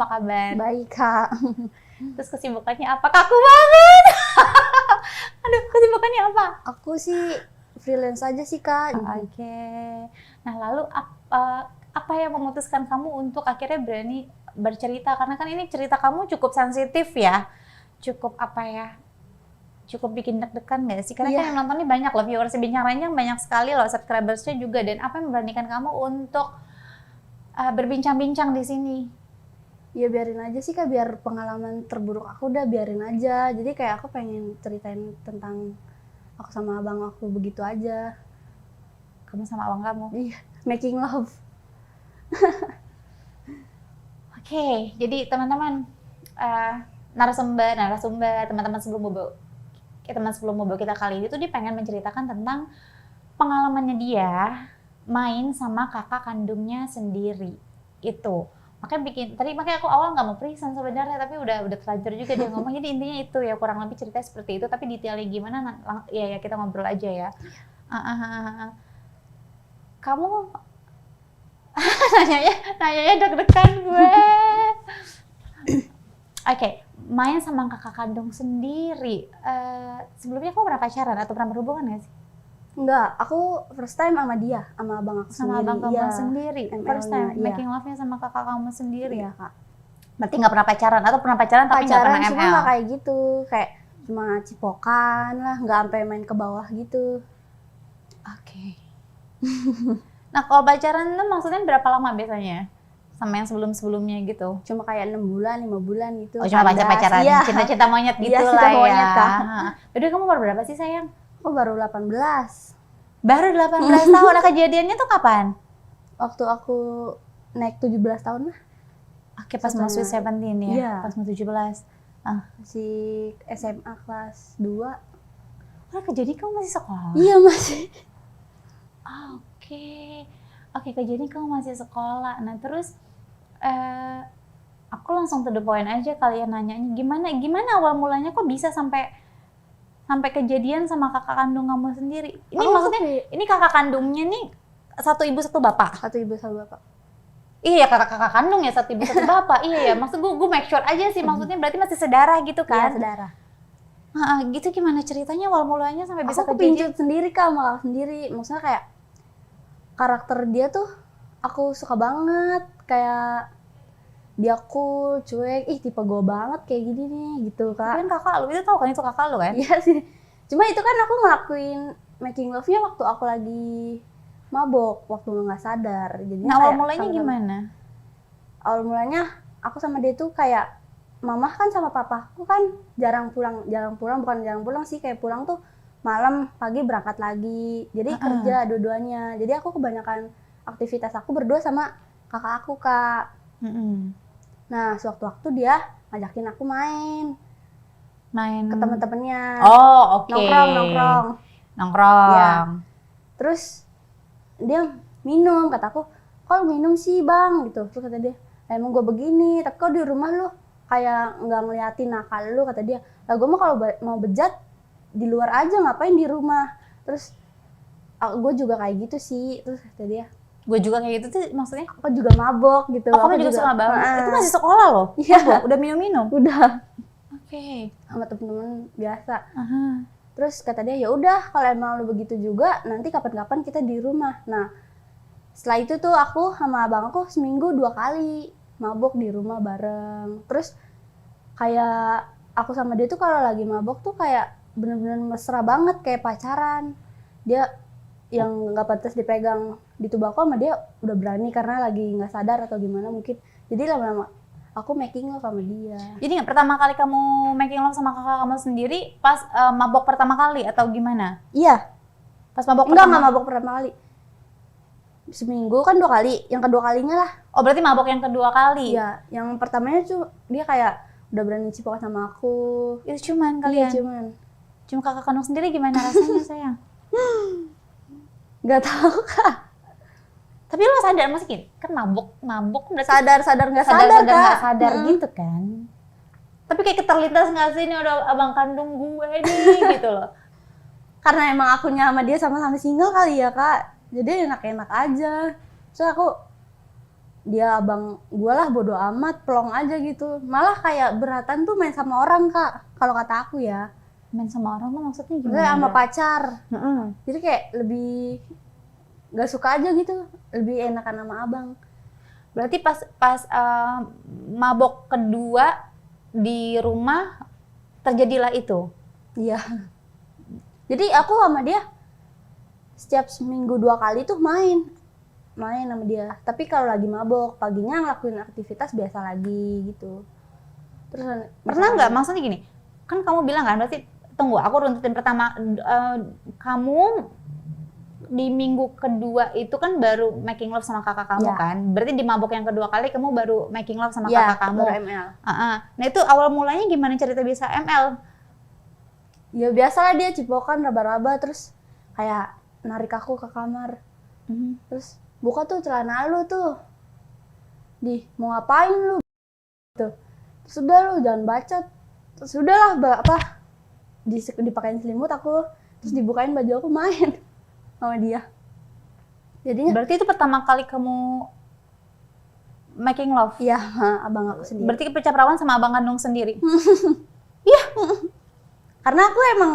Apa kabar? Baik, Kak. Terus kesibukannya apa? Kaku banget. Aduh, kesibukannya apa? Aku sih freelance aja sih, Kak. Oke. Nah, lalu apa yang memutuskan kamu untuk akhirnya berani bercerita? Karena kan ini cerita kamu cukup sensitif ya. Cukup cukup bikin deg-degan nggak sih? Karena kan yang nontonnya banyak loh, viewers Bincang Ranjang banyak sekali loh, subscribersnya juga. Dan apa yang memberanikan kamu untuk berbincang-bincang di sini? Ya biarin aja sih, Kak, biar pengalaman terburuk aku udah biarin aja. Jadi kayak aku pengen ceritain tentang aku sama abang aku begitu aja. Kamu sama abang kamu? Iya, making love. Oke, jadi teman-teman, narasumber, teman-teman sebelum bobo kita kali ini tuh dia pengen menceritakan tentang pengalamannya dia main sama kakak kandungnya sendiri itu. Makanya aku awal nggak mau present sebenarnya, tapi udah terlanjur juga dia ngomong. Jadi intinya itu ya, kurang lebih ceritanya seperti itu, tapi detailnya gimana ya kita ngobrol aja ya. Kamu nanyanya deg-degan gue. Oke, main sama kakak kandung sendiri. Sebelumnya kamu pernah pacaran atau pernah berhubungan nggak sih? Enggak, aku first time sama dia, sama abang aku sama sendiri. Abang kamu sendiri. First time making love-nya sama kakak kamu sendiri. Iya, Kak. Berarti nggak pernah pacaran atau pernah pacaran tapi nggak pernah ML? Cuma nggak kayak gitu, kayak cuma cipokan lah, nggak sampai main ke bawah gitu. Oke. Nah, kalau pacaran itu maksudnya berapa lama biasanya? Sama yang sebelum-sebelumnya gitu? Cuma kayak 6 bulan, 5 bulan gitu. Oh, cuma pacaran, iya. Cinta-cinta monyet gitu iya, lah ya. monyet, Kak. Jadi kamu baru berapa sih sayang? Aku baru 18. Baru 18 tahun. Nah, kejadiannya tuh kapan? Waktu aku naik 17 tahun lah. Oke, pas mau Sweet 17 ya? Iya. Pas mau 17. Masih SMA kelas 2. Oh, kejadian kamu masih sekolah? Iya, masih. Oke, kejadian kamu masih sekolah. Nah, terus aku langsung to the point aja kalian nanyanya. Gimana awal mulanya kok bisa sampai kejadian sama kakak kandung kamu sendiri? Ini maksudnya, ini kakak kandungnya nih satu ibu satu bapak? Satu ibu satu bapak. Iya, kakak kandung ya, satu ibu satu bapak. Iya ya, maksud gue make sure aja sih, maksudnya berarti masih sedarah gitu kan? Iya, sedarah. Gitu gimana ceritanya awal mulanya sampai bisa aku kejadian? Pincut sendiri, Kak, sama kakak sendiri. Maksudnya kayak karakter dia tuh aku suka banget, kayak dia cool, cuek, tipe gue banget kayak gini nih, gitu, Kak. Kan kakak lu, itu tau kan itu kakak lu kan? Iya sih. Cuma itu kan aku ngelakuin making love-nya waktu aku lagi mabok, waktu nggak sadar. Jadi nah, awal mulanya gimana? Awal mulanya aku sama dia tuh kayak, mamah kan sama papaku kan jarang pulang sih, kayak pulang tuh malam, pagi berangkat lagi. Jadi kerja dua-duanya. Jadi aku kebanyakan aktivitas aku berdua sama kakak aku, Kak. Nah, sewaktu-waktu dia ngajakin aku main ke temen-temennya. Oh, oke. Nongkrong. Ya. Terus dia minum, kataku, kok minum sih bang, gitu. Terus kata dia, emang gue begini, tapi kok di rumah lu kayak nggak ngeliatin nakal lu, kata dia. Lah gue mah kalau mau bejat di luar aja, ngapain di rumah. Terus gue juga kayak gitu sih. Terus kata dia, gue juga kayak gitu tuh maksudnya? Aku juga mabok gitu. Oh, kamu juga suka mabok? Itu masih sekolah loh? Iya. Udah minum-minum? Udah. Oke. Sama temen-temen biasa. Terus kata dia, ya udah kalau emang lu begitu juga, nanti kapan-kapan kita di rumah. Nah, setelah itu tuh aku sama abang aku seminggu 2 kali mabok di rumah bareng. Terus kayak aku sama dia tuh kalau lagi mabok tuh kayak bener-bener mesra banget, kayak pacaran. Dia yang nggak pantas dipegang di tubuh aku sama dia udah berani karena lagi nggak sadar atau gimana mungkin. Jadi lama-lama aku making love sama dia. Jadi nggak pertama kali kamu making love sama kakak kamu sendiri pas mabok pertama kali atau gimana? Iya. Pas mabok Enggak mabok pertama kali. Seminggu kan 2 kali, yang kedua kalinya lah. Oh, berarti mabok yang kedua kali? Iya, yang pertamanya tuh dia kayak udah berani cipokan sama aku. Itu cuman kalian? Iya, Cuma kakak kandung sendiri gimana rasanya sayang? Gak tahu, Kak. Tapi lo sadar maksudnya kan mabuk berarti sadar nggak sadar gitu kan? Tapi kayak keterlintas nggak sih ini udah abang kandung gue nih gitu loh? Karena emang akunya sama dia sama-sama single kali ya, Kak. Jadi enak-enak aja. So aku dia abang gue lah bodo amat, plong aja gitu. Malah kayak beratan tuh main sama orang Kak, kalau kata aku ya. Main sama orang tuh maksudnya gimana? Maksudnya sama Bra? pacar. Jadi kayak lebih gak suka aja gitu, lebih enakan sama abang. Berarti pas mabok kedua di rumah terjadilah itu? Iya. Jadi aku sama dia setiap seminggu 2 kali tuh main sama dia. Tapi kalau lagi mabok, paginya ngelakuin aktivitas biasa lagi gitu. Terus Pernah nggak, maksudnya gini, kan kamu bilang kan, berarti tunggu aku runtutin pertama, kamu di minggu kedua itu kan baru making love sama kakak kamu kan? Berarti di mabok yang kedua kali kamu baru making love sama kakak kamu. Baru ML. Nah itu awal mulanya gimana cerita bisa ML? Ya biasalah dia cipokan raba-raba terus kayak narik aku ke kamar. Terus buka tuh celana lu tuh. Mau ngapain lu? Gitu. Terus udah lu jangan bacot. Terus udahlah dipakein selimut aku, terus dibukain baju aku main sama dia. Jadinya berarti itu pertama kali kamu making love? Iya, abang aku sendiri. Berarti pecah perawan sama abang kandung sendiri? Iya. Karena aku emang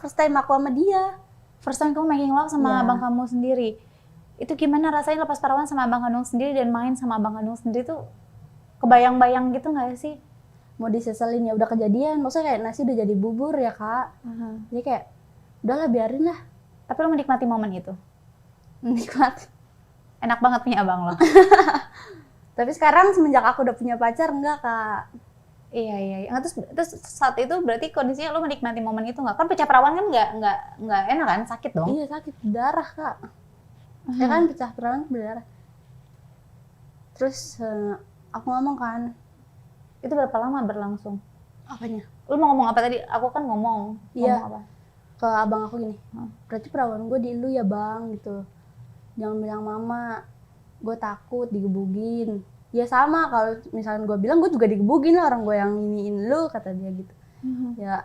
first time aku sama dia. First time kamu making love sama abang kamu sendiri. Itu gimana rasanya lepas perawan sama abang kandung sendiri dan main sama abang kandung sendiri tuh kebayang-bayang gitu nggak sih? Mau diseselin ya udah kejadian. Maksudnya kayak nasi udah jadi bubur ya Kak. Jadi kayak udahlah biarin lah. Tapi lo menikmati momen itu? Menikmati. Enak banget punya abang lo. Tapi sekarang semenjak aku udah punya pacar enggak Kak. Iya. Terus saat itu berarti kondisinya lo menikmati momen itu nggak? Kan pecah perawan kan nggak enak kan, sakit dong? Iya sakit, berdarah Kak. Ya kan pecah perawan berdarah. Terus aku ngomong kan. Itu berapa lama berlangsung? Apanya? Lo mau ngomong apa tadi? Aku kan ngomong. Iya. Ngomong apa? Ke abang aku gini. Berarti perawan gue di lu ya bang gitu. Jangan bilang mama. Gue takut digebugin. Ya sama kalau misalnya gue bilang gue juga digebugin lah orang gue yang iniin lu kata dia gitu. Ya.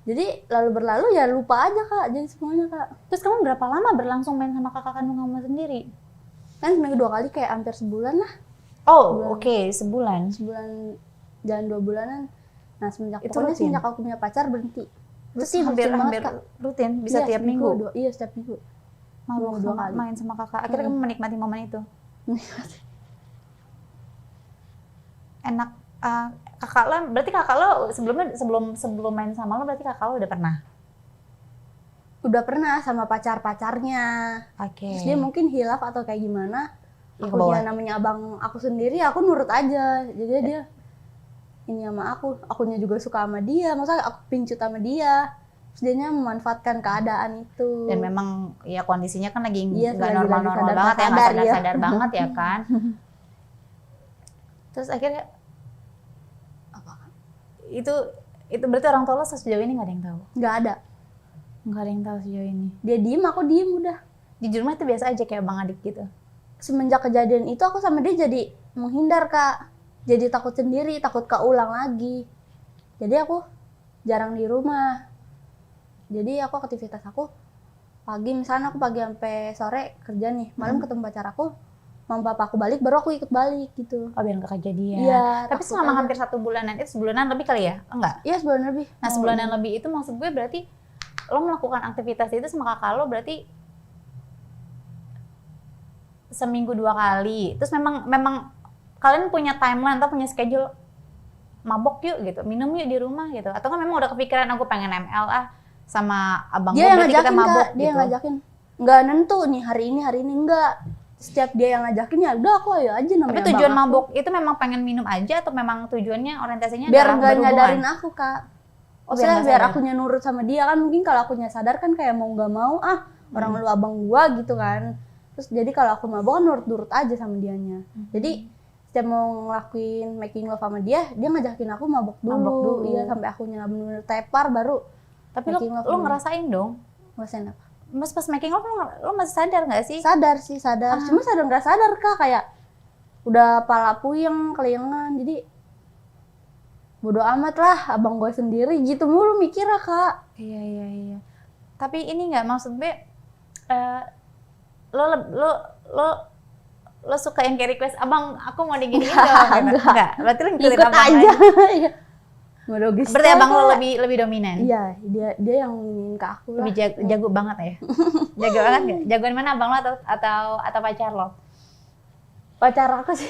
Jadi lalu berlalu ya lupa aja Kak. Jadi semuanya Kak. Terus kamu berapa lama berlangsung main sama kakak kandung kamu sendiri? Kan seminggu 2 kali kayak hampir sebulan lah. Oh oke, sebulan. Sebulan jalan 2 bulanan. Nah semenjak itu pokoknya rutin? Semenjak aku punya pacar berhenti. Terus hampir rutin, bisa iya, tiap minggu? Iya setiap minggu. Mau 2 kali main sama kakak. Akhirnya kamu menikmati momen itu? Enak. Kakak lo, berarti kakak lo sebelum main sama lo berarti kakak lo udah pernah? Udah pernah sama pacarnya. Oke. Terus dia mungkin hilaf atau kayak gimana. Ya, Aku dia namanya abang aku sendiri, aku nurut aja. Jadi dia ini sama akunya juga suka sama dia. Masa aku pincut sama dia. Terus dianya memanfaatkan keadaan itu. Dan memang ya kondisinya kan lagi nggak lagi normal-normal banget ya, nggak sadar-sadar banget ya kan. Terus akhirnya Apa? Itu berarti orang tua lo sejauh ini nggak ada yang tahu? Nggak ada. Nggak ada yang tahu sejauh ini. Dia diem, aku diem udah. Di rumah itu biasa aja kayak bang adik gitu. Semenjak kejadian itu aku sama dia jadi menghindar Kak. Jadi takut sendiri, takut keulang lagi. Jadi aku jarang di rumah. Jadi aku aktivitas aku pagi, misalnya aku pagi sampai sore kerja nih, malam ketemu pacar aku, mama papa aku balik, baru aku ikut balik gitu. Oh biar nggak kejadian. Iya. Tapi selama hampir 1 bulanan itu, sebulanan lebih kali ya? Enggak? Iya sebulan lebih. Nah sebulanan lebih itu maksud gue berarti lo melakukan aktivitas itu sama kakak lo berarti seminggu 2 kali. Terus memang kalian punya timeline atau punya schedule mabok yuk gitu, minum yuk di rumah gitu. Atau kan memang udah kepikiran aku pengen ML sama abang gue berarti kita mabok Dia yang gitu. ngajakin. Nggak nentu nih hari ini enggak. Setiap dia yang ngajakin ya udah aku ayo aja namanya. Tapi tujuan mabok itu memang pengen minum aja atau memang tujuannya orientasinya biar adalah nggak berhubungan? nyadarin aku Kak. Oh, biar akunya nurut sama dia kan, mungkin kalau akunya sadar kan kayak mau nggak mau orang lu abang gua gitu kan. Terus jadi kalau aku mabok kan nurut aja sama dianya. Jadi setiap mau ngelakuin making love sama dia ngajakin aku mabok dulu. Iya sampai akunya bener-bener tepar baru. Tapi lo ngerasain dong. Ngerasain apa? Mas pas making love lo masih sadar nggak sih? Sadar. Cuma sadar nggak sadar Kak, kayak udah pala puyeng, keliengan. Jadi bodo amat lah, abang gue sendiri gitu mulu mikirnya Kak. Iya. Tapi ini nggak, maksud gue lo lo suka yang kayak request, abang aku mau digini gitu? Enggak. Berarti lo ngikutin Ikut abang aja. aja. Merogis. Berarti abang lo lebih dominan? Iya, dia yang nginin ke aku lah. Lebih jago banget ya? Jago banget nggak? Jagoan mana abang lo atau pacar lo? Pacar aku sih.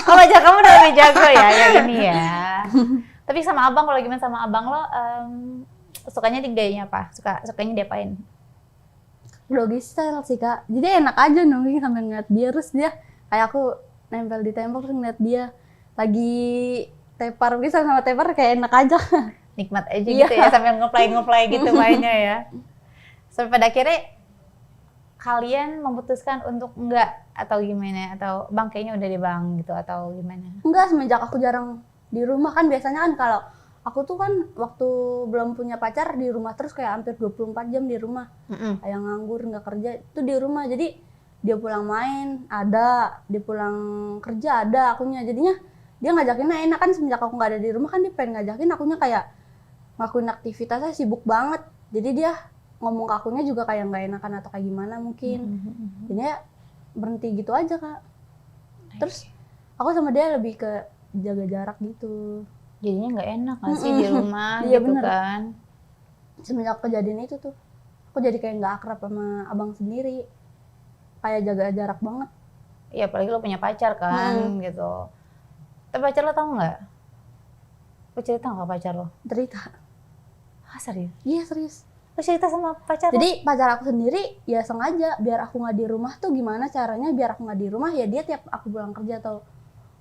Oh, pacar kamu udah lebih jago ya yang ini ya. Tapi sama abang, kalau gimana sama abang lo, sukanya gayanya apa? Sukanya diapain? Doggy style sih kak. Jadi enak aja nongkrong sambil ngeliat dia, terus dia kayak aku nempel di tembok terus ngeliat dia lagi tepar bisa sama tepar kayak enak aja. Nikmat aja gitu ya, sambil ngeplay gitu mainnya ya. Sampai pada akhirnya kalian memutuskan untuk enggak atau gimana? Atau bang kayaknya udah deh bang gitu atau gimana? Enggak, semenjak aku jarang di rumah kan biasanya kan kalau aku tuh kan waktu belum punya pacar di rumah terus kayak hampir 24 jam di rumah. Kayak nganggur nggak kerja itu di rumah. Jadi dia pulang main ada, dia pulang kerja ada akunya. Jadinya dia ngajakinnya enak kan, semenjak aku nggak ada di rumah kan dia pengen ngajakin akunya kayak ngelakuin aktivitasnya sibuk banget. Jadi dia ngomong ke akunya juga kayak nggak enakan atau kayak gimana mungkin. Jadinya berhenti gitu aja kak. Terus aku sama dia lebih ke jaga jarak gitu. Jadinya nggak enak nggak sih di rumah Iya, gitu bener. kan? Semenjak kejadian itu tuh aku jadi kayak nggak akrab sama abang sendiri, kayak jaga jarak banget. Ya apalagi lo punya pacar kan gitu. Tapi pacar lo tau nggak? Lo cerita nggak ke pacar lo? Cerita. Ah serius? Iya serius. Lo cerita sama pacar lo? Jadi pacar aku sendiri ya sengaja biar aku nggak di rumah tuh gimana caranya biar aku nggak di rumah, ya dia tiap aku pulang kerja atau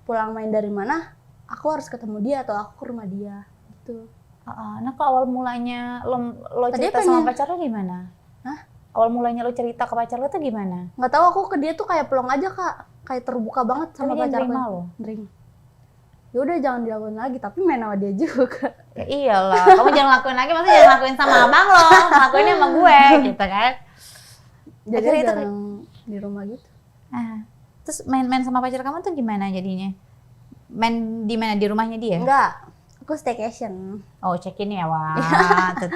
pulang main dari mana aku harus ketemu dia atau aku ke rumah dia gitu. Nah kok awal mulanya lo Tadi cerita sama pengen- pacar lo gimana? Hah? Awal mulanya lo cerita ke pacar lo tuh gimana? Nggak tahu, aku ke dia tuh kayak plong aja kak, kayak terbuka banget sama Tapi dia pacar aku. nerima lo? Nerima. Ya udah jangan dilakuin lagi, tapi main sama dia juga. Ya iyalah, kamu jangan lakuin lagi, maksudnya jangan lakuin sama abang lo, lakuinnya sama gue gitu kan. Jadi Akhirnya itu jarang di rumah gitu. Terus main-main sama pacar kamu tuh gimana jadinya? Main di mana? Di rumahnya dia? Enggak, aku staycation. Oh, check in ya, wah. Tuh,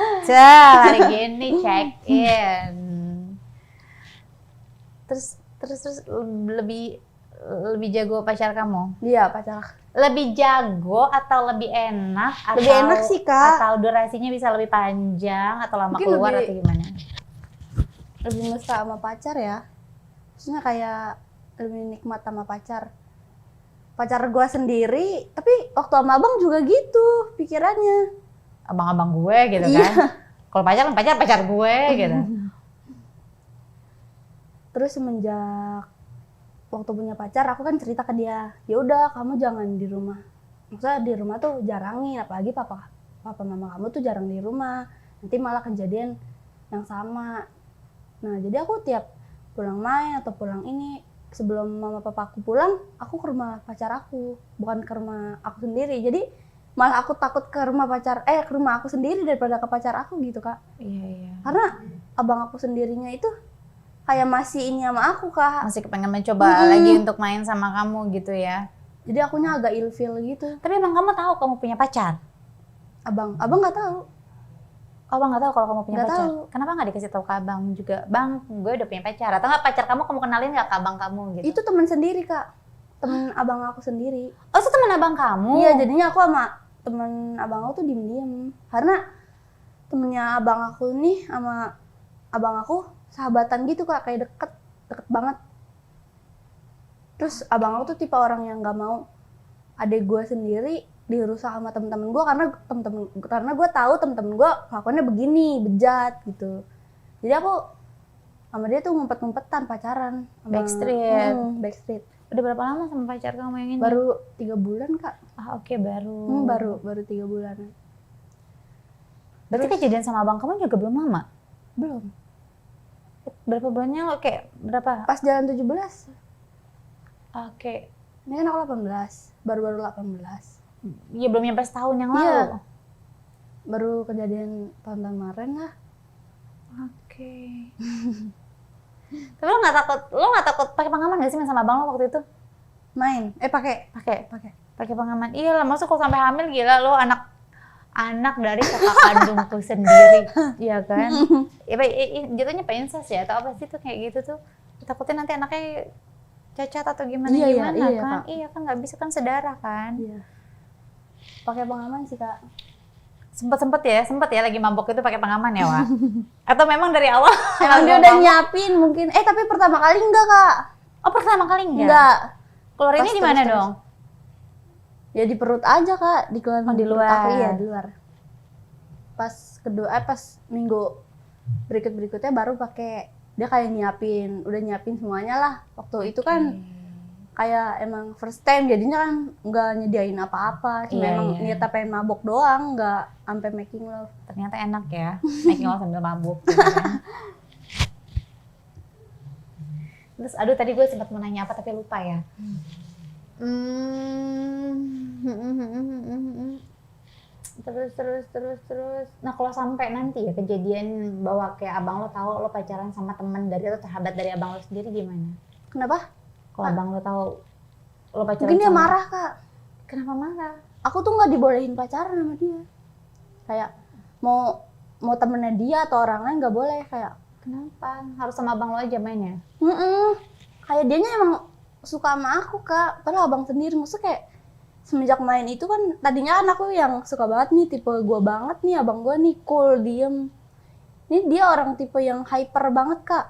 hari gini check in. Terus lebih jago pacar kamu? Iya pacar aku. Lebih jago atau lebih enak? Lebih enak sih, Kak. Atau durasinya bisa lebih panjang atau lama Mungkin keluar lebih- atau gimana? Lebih mesra sama pacar ya. Maksudnya kayak lebih nikmat sama pacar. Pacar gua sendiri, tapi waktu sama abang juga gitu pikirannya. Abang-abang gue gitu Iya. kan? Kalau pacar gue gitu. Terus semenjak waktu punya pacar, aku kan cerita ke dia, ya udah kamu jangan di rumah. Maksudnya di rumah tuh jarangin, apalagi papa mama kamu tuh jarang di rumah. Nanti malah kejadian yang sama. Nah jadi aku tiap pulang main atau pulang ini, sebelum mama papa aku pulang, aku ke rumah pacar aku, bukan ke rumah aku sendiri. Jadi malah aku takut ke rumah ke rumah aku sendiri daripada ke pacar aku gitu kak. Iya. Karena abang aku sendirinya itu kayak masih ini sama aku kak. Masih kepengen mencoba lagi untuk main sama kamu gitu ya. Jadi akunya agak ilfeel gitu. Tapi emang kamu tahu kamu punya pacar? Abang nggak tahu. Oh, abang nggak tahu kalau kamu punya Nggak pacar. tahu. Kenapa nggak dikasih tahu ke abang juga? Bang, gue udah punya pacar. Atau nggak pacar kamu kenalin nggak ke abang kamu gitu? Itu teman sendiri kak, temen abang aku sendiri. Oh, itu teman abang kamu? Iya, jadinya aku sama temen abang aku tuh diem-diem. Karena temennya abang aku nih sama abang aku sahabatan gitu kak, kayak deket banget. Terus abang aku tuh tipe orang yang nggak mau adik gue sendiri dirusak sama temen-temen gue, karena gue tahu temen-temen gue kelakuannya begini, bejat gitu. Jadi aku sama dia tuh ngumpet-ngumpetan pacaran sama, Backstreet. Backstreet. Udah berapa lama sama pacar kamu yang ini? Baru 3 bulan kak. Oke, baru. Baru 3 bulan. Berarti kejadian sama abang kamu juga belum lama? Belum. Berapa bulannya lo kayak berapa? Pas jalan 17. Oke. Ini kan aku 18. Baru 18. Iya, belum nyampe setahun yang Iya. lalu. Baru kejadian tahun kemarin lah. Oke. Tapi lo nggak takut pakai pengaman nggak sih main sama abang lo waktu itu? Main. Pakai. Pakai pengaman. Iya lah, maksud kalau sampai hamil gila lo anak dari kakak kandungku sendiri, iya kan? Ya, jatuhnya incest ya atau apa sih tuh kayak gitu tuh? Takutnya nanti anaknya cacat atau gimana Iya, kan? Kak. Iya kan nggak bisa kan sedarah kan? Iya. Pakai pengaman sih, Kak. Sempet ya lagi mabok itu pakai pengaman ya, Wak? Atau memang dari awal? Emang dia udah nyiapin mungkin. Tapi pertama kali enggak, Kak. Oh, pertama kali enggak? Enggak. Keluarinnya di mana dong? Ya di perut aja, Kak. Di keluar di perut luar. aku, iya, di luar. Pas minggu berikutnya baru pakai, dia kayak udah nyiapin semuanya lah. Waktu itu kan kayak emang first time, jadinya kan nggak nyediain apa-apa, cuma emang niatnya pengen mabok doang, nggak sampai making love. Ternyata enak ya, making love sambil mabuk. Gitu kan. Terus, aduh tadi gue sempat mau nanya apa tapi lupa ya. Terus. Nah kalau sampai nanti ya kejadian bahwa kayak abang lo tahu lo pacaran sama teman dari atau sahabat dari abang lo sendiri gimana? Kenapa? Kalau abang lo tahu lo pacaran mungkin dia sama marah, Kak. Kenapa marah? Aku tuh nggak dibolehin pacaran sama dia. Kayak mau temennya dia atau orang lain nggak boleh, kayak. Kenapa? Harus sama abang lo aja mainnya? Kayak dianya emang suka sama aku, Kak. Padahal abang sendiri, maksudnya kayak semenjak main itu kan, tadinya kan aku yang suka banget nih, tipe gue banget nih, abang gue nih cool, diem. Ini dia orang tipe yang hyper banget, Kak.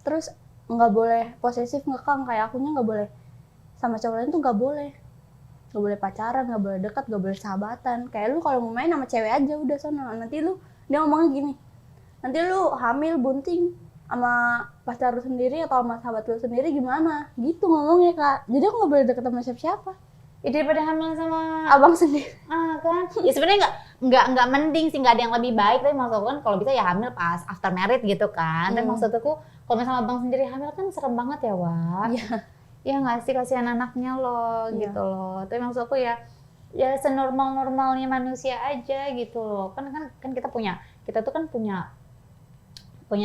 Terus nggak boleh posesif, ngekang, kayak akunya nggak boleh sama cowok lain tuh nggak boleh pacaran, nggak boleh dekat, nggak boleh sahabatan. Kayak lu kalau mau main sama cewek aja udah sana. Nanti dia ngomongnya gini, nanti lu hamil bunting sama pacar lu sendiri atau sama sahabat lu sendiri gimana? Gitu ngomongnya, Kak. Jadi aku nggak boleh deket sama siapa-siapa. Ya daripada hamil sama abang sendiri. Kan. Ya sebenarnya nggak mending sih, nggak ada yang lebih baik. Tapi maksudku kan kalau bisa ya hamil pas after married gitu kan. Tapi maksudku kalau misalnya abang sendiri hamil kan serem banget ya, Wak. Iya. Ya nggak sih, kasihan anaknya loh gitu loh. Tapi maksudku ya senormal-normalnya manusia aja gitu loh. Kan kita tuh kan punya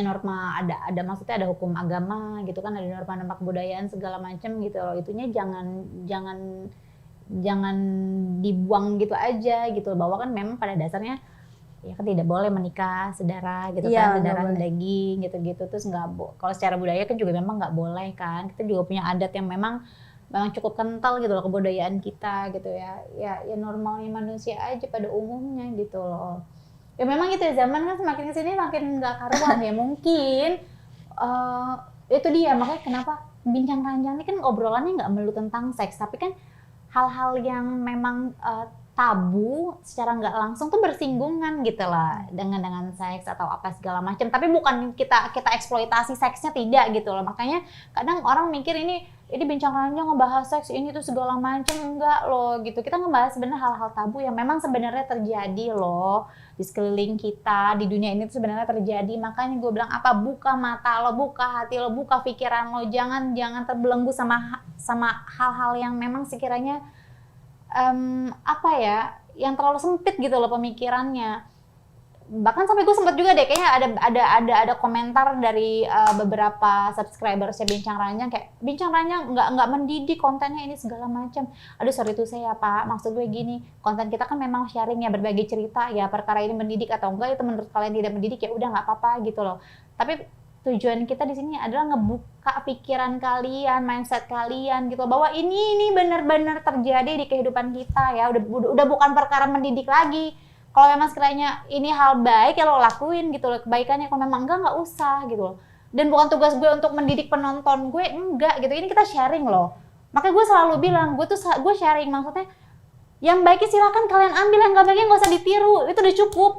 norma, ada maksudnya ada hukum agama gitu kan, ada norma-norma kebudayaan segala macam gitu loh. Itunya jangan dibuang gitu aja gitu loh. Bahwa kan memang pada dasarnya ya kan tidak boleh menikah sedara gitu kan, sedara daging gitu-gitu. Terus kalau secara budaya kan juga memang nggak boleh kan. Kita juga punya adat yang memang cukup kental gitu loh, kebudayaan kita gitu ya. Ya normalnya manusia aja pada umumnya gitu loh. Ya memang gitu ya, zaman kan semakin kesini makin nggak karuan ya mungkin. Itu dia makanya kenapa bincang ranjang ini kan obrolannya nggak melulu tentang seks, tapi kan hal-hal yang memang tabu secara nggak langsung tuh bersinggungan gitu lah dengan seks atau apa segala macam. Tapi bukan kita eksploitasi seksnya, tidak gitu loh. Makanya kadang orang mikir ini bincang ranjang ngebahas seks ini tuh segala macam, enggak loh gitu. Kita ngebahas sebenarnya hal-hal tabu yang memang sebenarnya terjadi loh di sekeliling kita, di dunia ini tuh sebenarnya terjadi. Makanya gue bilang buka mata lo, buka hati lo, buka pikiran lo, jangan terbelenggu sama hal-hal yang memang sekiranya yang terlalu sempit gitu loh pemikirannya. Bahkan sampai gue sempet juga deh kayaknya ada komentar dari beberapa subscriber saya Bincang Ranjang, kayak Bincang Ranjang nggak mendidik, kontennya ini segala macam. Aduh sorry tuh saya Pak, maksud gue gini, konten kita kan memang sharing ya, berbagi cerita ya, perkara ini mendidik atau enggak itu menurut kalian tidak mendidik ya udah nggak apa-apa gitu loh. Tapi tujuan kita di sini adalah ngebuka pikiran kalian, mindset kalian gitu, bahwa ini benar-benar terjadi di kehidupan kita ya, udah bukan perkara mendidik lagi. Kalau memang sekiranya ini hal baik ya lo lakuin gitu loh, kebaikannya. Kalau memang enggak usah gitu loh. Dan bukan tugas gue untuk mendidik penonton gue, enggak gitu. Ini kita sharing loh. Makanya gue selalu bilang, gue sharing, maksudnya yang baiknya silakan kalian ambil, yang enggak baiknya nggak usah ditiru. Itu udah cukup.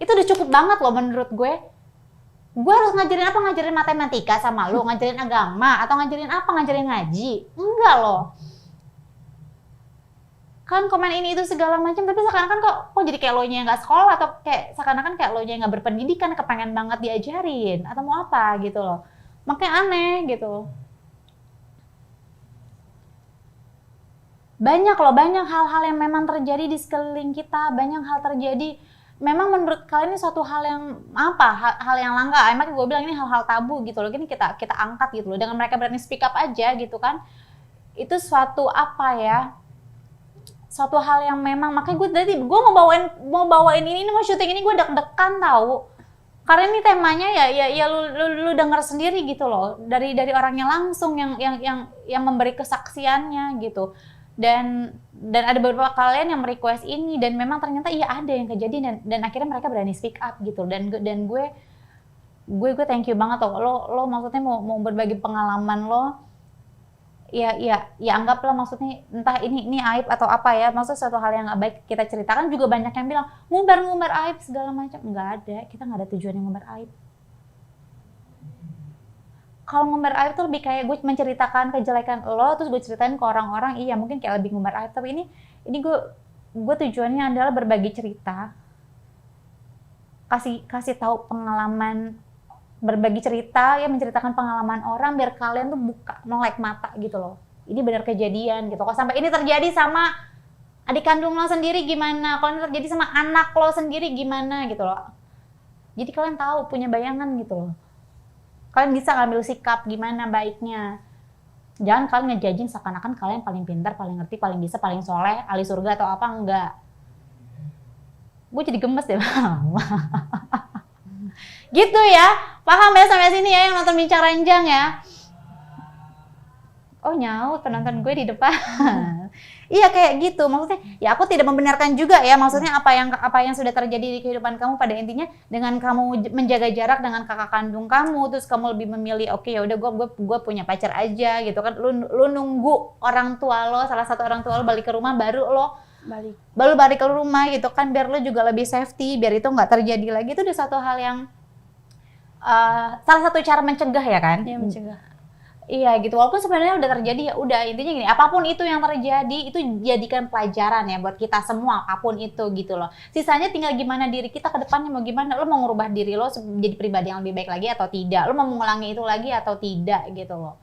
Itu udah cukup banget loh menurut gue. Gue harus ngajarin apa? Ngajarin matematika sama lo, ngajarin agama, atau ngajarin apa? Ngajarin ngaji? Enggak loh. Kan komen ini itu segala macam, tapi seakan-akan kok jadi kayak lo nya nggak sekolah, atau kayak seakan-akan kayak lo nya nggak berpendidikan, kepengen banget diajarin, atau mau apa gitu loh. Makanya aneh gitu. Banyak hal-hal yang memang terjadi di sekeliling kita, banyak hal terjadi. Memang menurut kalian ini suatu hal yang hal yang langka. Emang gue bilang ini hal-hal tabu gitu loh. Ini kita angkat gitu loh. Dengan mereka berani speak up aja gitu kan. Itu suatu suatu hal yang memang, makanya gue mau bawain ini mau syuting ini gue deg-degan tahu. Karena ini temanya ya lu denger sendiri gitu loh dari orangnya langsung yang memberi kesaksiannya gitu. Dan ada beberapa kalian yang request ini dan memang ternyata iya ada yang kejadian dan akhirnya mereka berani speak up gitu. Dan gue thank you banget loh. Lo maksudnya mau berbagi pengalaman lo. Ya anggaplah maksudnya entah ini aib atau apa ya, maksudnya suatu hal yang nggak baik kita ceritakan. Juga banyak yang bilang ngumbar aib segala macam. Nggak ada, kita nggak ada tujuan yang ngumbar aib. Kalau ngumbar aib tuh lebih kayak gue menceritakan kejelekan lo terus gue ceritain ke orang-orang, iya mungkin kayak lebih ngumbar aib. Tapi ini gue tujuannya adalah berbagi cerita, kasih tahu pengalaman, berbagi cerita ya, menceritakan pengalaman orang biar kalian tuh buka melek mata gitu loh. Ini benar kejadian gitu. Kalau sampai ini terjadi sama adik kandung lo sendiri gimana? Kalau ini terjadi sama anak lo sendiri gimana gitu loh. Jadi kalian tahu, punya bayangan gitu loh. Kalian bisa ngambil sikap gimana baiknya. Jangan kalian ngejudging seakan-akan kalian paling pintar, paling ngerti, paling bisa, paling soleh, ahli surga atau apa, enggak. Gue jadi gemes deh. Gitu ya, paham ya sampai sini ya yang nonton Bincang Ranjang ya. Oh nyaut penonton gue di depan. Iya kayak gitu, maksudnya ya aku tidak membenarkan juga ya, maksudnya apa yang sudah terjadi di kehidupan kamu. Pada intinya dengan kamu menjaga jarak dengan kakak kandung kamu, terus kamu lebih memilih oke, ya udah gue punya pacar aja gitu kan. Lu nunggu orang tua lo, salah satu orang tua lo balik ke rumah baru lo balik ke rumah gitu kan, biar lo juga lebih safety, biar itu nggak terjadi lagi. Itu udah satu hal yang salah satu cara mencegah ya kan? Iya, mencegah. Iya gitu, walaupun sebenarnya udah terjadi ya udah, intinya gini, apapun itu yang terjadi itu jadikan pelajaran ya buat kita semua, apapun itu gitu loh. Sisanya tinggal gimana diri kita ke depannya mau gimana, lo mau ngubah diri lo jadi pribadi yang lebih baik lagi atau tidak, lo mau mengulangi itu lagi atau tidak gitu loh.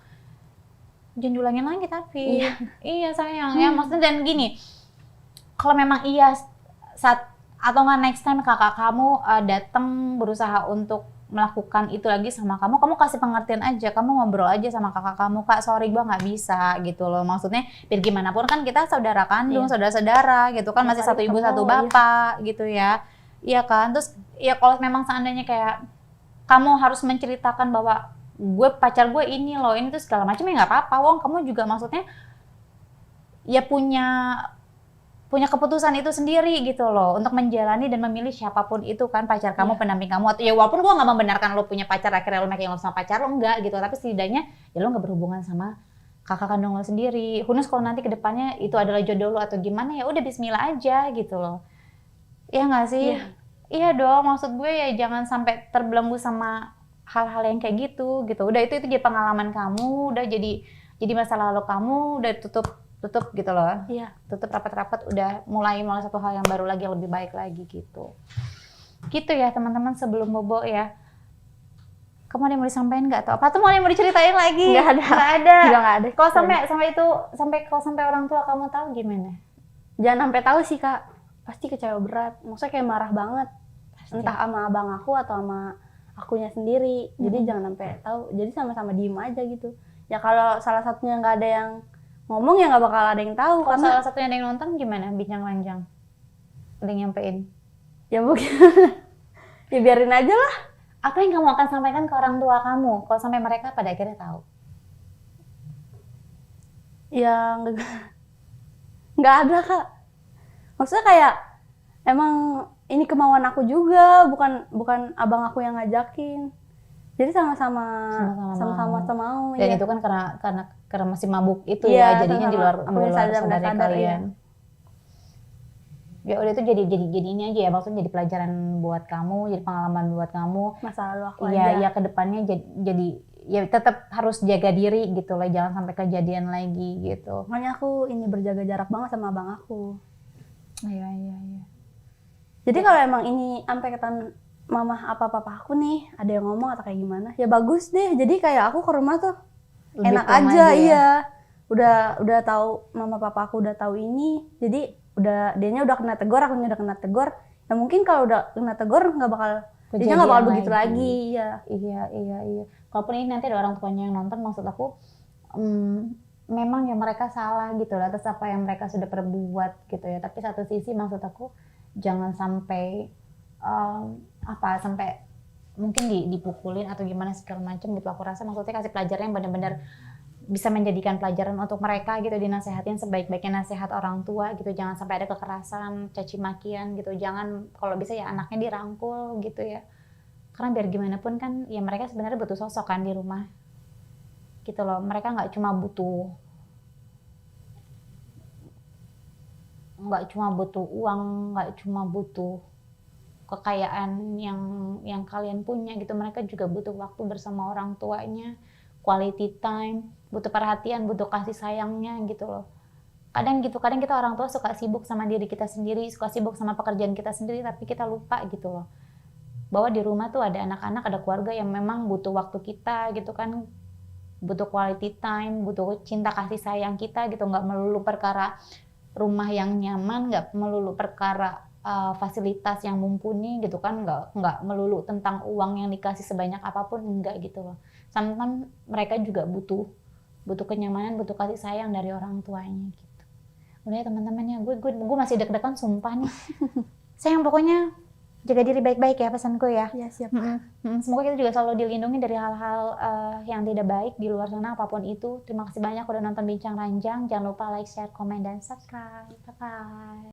Jangan diulangin lagi tapi. Iya sayang ya, maksudnya. Dan gini, kalau memang iya atau nggak next time kakak kamu datang berusaha untuk melakukan itu lagi sama kamu kasih pengertian aja, kamu ngobrol aja sama kakak kamu, kak sorry gue nggak bisa gitu loh. Maksudnya biar gimana pun kan kita saudara kandung, saudara-saudara gitu kan, masih satu ibu satu bapak gitu ya. Iya kan, terus ya kalau memang seandainya kayak kamu harus menceritakan bahwa gue pacar gue ini loh, ini tuh segala macam, ya nggak apa-apa, wong kamu juga maksudnya ya punya keputusan itu sendiri gitu loh untuk menjalani dan memilih siapapun itu kan, pacar kamu, pendamping kamu, atau ya walaupun gue nggak membenarkan lo punya pacar akhirnya lo making love sama pacar lo, enggak gitu, tapi setidaknya ya lo nggak berhubungan sama kakak kandung lo sendiri. Hunus kalau nanti kedepannya itu adalah jodoh lo atau gimana, ya udah bismillah aja gitu loh. Iya nggak sih? Iya dong, maksud gue ya jangan sampai terbelenggu sama hal-hal yang kayak gitu. Udah itu jadi pengalaman kamu, udah jadi masa lalu kamu, udah tutup gitu loh. Iya. Tutup rapat-rapat, udah mulai satu hal yang baru lagi, yang lebih baik lagi gitu. Gitu ya teman-teman, sebelum bobo ya. Kamu ada yang mau disampaikan nggak? Atau apa tuh mau yang mau diceritain lagi? Nggak ada. Kalau sampai orang tua kamu tahu gimana? Jangan sampai tahu sih kak, pasti kecewa berat. Maksudnya kayak marah banget. Pasti. Entah sama abang aku atau sama akunya sendiri. Jadi jangan sampai tahu. Jadi sama-sama diem aja gitu. Ya kalau salah satunya nggak ada yang ngomong ya nggak bakal ada yang tahu. Kalau salah satunya ada yang nonton gimana? Bincang Ranjang ada yang nyampein? Ya mungkin ya biarin aja lah. Apa yang kamu akan sampaikan ke orang tua kamu kalau sampai mereka pada akhirnya tahu? Ya nggak ada kak. Maksudnya kayak emang ini kemauan aku juga, bukan abang aku yang ngajakin. Jadi sama-sama mau. Dan ya. Itu kan karena masih mabuk itu ya, jadinya di luar sadar kalian. Ya udah itu jadi ini aja ya, maksudnya jadi pelajaran buat kamu, jadi pengalaman buat kamu. Masa lalu aku aja. Iya, kedepannya jadi ya tetap harus jaga diri gitu loh, jangan sampai kejadian lagi gitu. Makanya aku ini berjaga jarak banget sama abang aku. Iya. Jadi kalau emang ini sampai ketan mama apa-apa aku nih, ada yang ngomong atau kayak gimana, ya bagus deh. Jadi kayak aku ke rumah tuh lebih enak aja ya? Iya. Udah tahu mama papa aku udah tahu ini. Jadi dianya udah kena tegur, akunya udah kena tegur. Ya mungkin kalau udah kena tegur nggak bakal begitu lagi. Ya. Iya. Kalaupun ini nanti ada orang tuanya yang nonton, maksud aku memang ya mereka salah gitu lah atas apa yang mereka sudah perbuat gitu ya. Tapi satu sisi maksud aku jangan sampai sampai mungkin dipukulin atau gimana segala macam gitu. Aku rasa maksudnya kasih pelajaran yang benar-benar bisa menjadikan pelajaran untuk mereka gitu, dinasehatin sebaik-baiknya nasihat orang tua gitu. Jangan sampai ada kekerasan, caci makian gitu. Jangan, kalau bisa ya anaknya dirangkul gitu ya. Karena biar gimana pun kan ya mereka sebenarnya butuh sosok kan di rumah gitu loh. Mereka nggak cuma butuh uang, nggak cuma butuh kekayaan yang kalian punya gitu. Mereka juga butuh waktu bersama orang tuanya, quality time, butuh perhatian, butuh kasih sayangnya gitu loh. Kadang kita orang tua suka sibuk sama diri kita sendiri, suka sibuk sama pekerjaan kita sendiri, tapi kita lupa gitu loh, bahwa di rumah tuh ada anak-anak, ada keluarga yang memang butuh waktu kita gitu kan, butuh quality time, butuh cinta kasih sayang kita gitu. Nggak melulu perkara rumah yang nyaman, nggak melulu perkara fasilitas yang mumpuni gitu kan, nggak melulu tentang uang yang dikasih sebanyak apapun, enggak gitu loh. Sometimes mereka juga butuh kenyamanan, butuh kasih sayang dari orang tuanya gitu. Udah ya teman-teman ya, gue masih deg-degan sumpah nih. Sayang, pokoknya jaga diri baik-baik ya pesanku ya. Ya siap. Semoga kita juga selalu dilindungi dari hal-hal yang tidak baik di luar sana apapun itu. Terima kasih banyak udah nonton Bincang Ranjang. Jangan lupa like, share, komen, dan subscribe. Bye-bye.